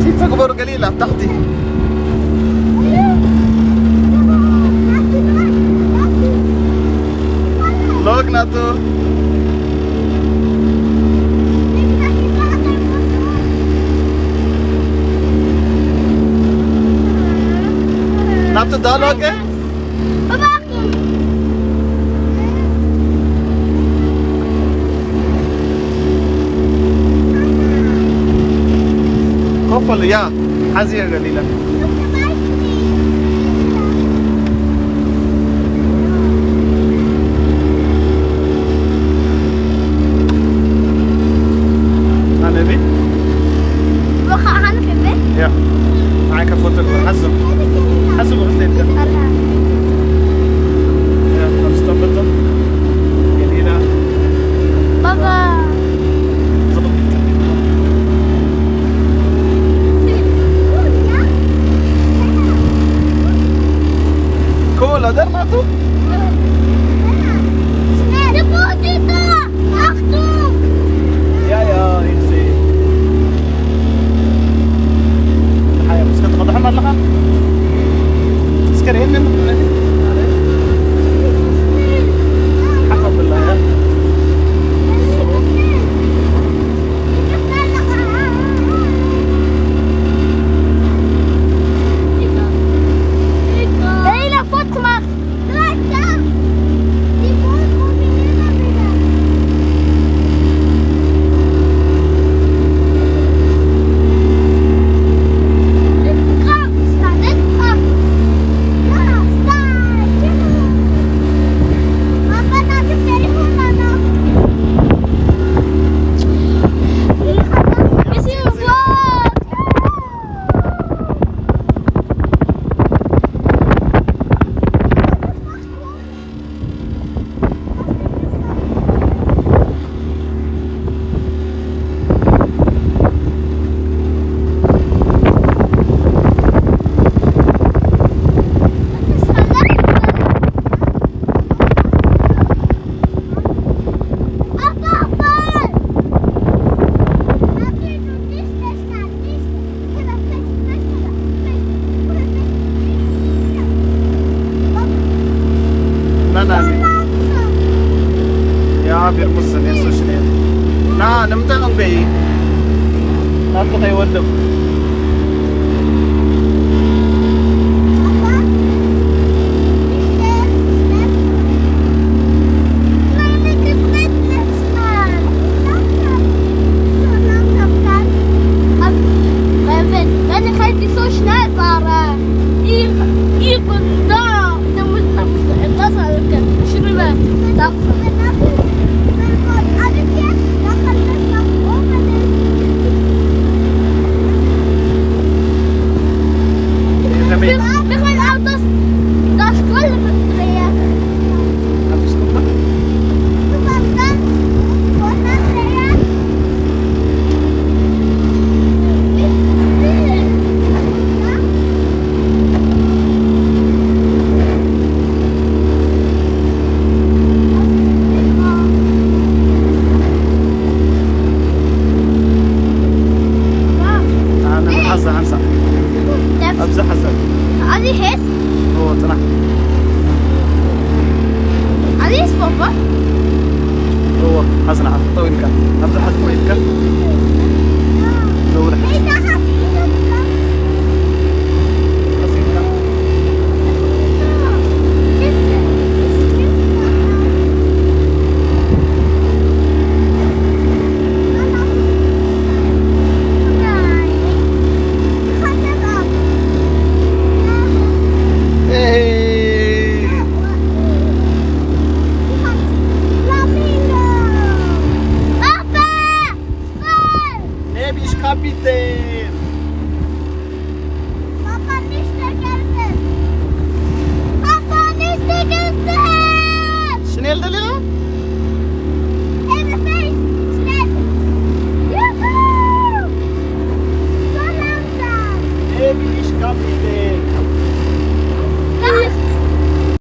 سيتسا كبر قليلا تحتي. لوك ناتو. ناتو دا لوك है? كفل يا حزية قليلا. أنا بي؟ أنا في البيت؟ يا معك فوتو حزم حزم غزتين ده. يا مستنبطة قليلا. بابا كولا در ناتو. يا إنسي. الحياة بس كنت قد حمر لها. سكرين من حفظ الله يا. Ya biar pesan ya sosialnya. Nah, nampak ang bay. Nato kayo wala. حسن طويل كان أبزح حسن طويل كان دور kapiten. Papa işte geldi. Papa işte geldi. Schnell,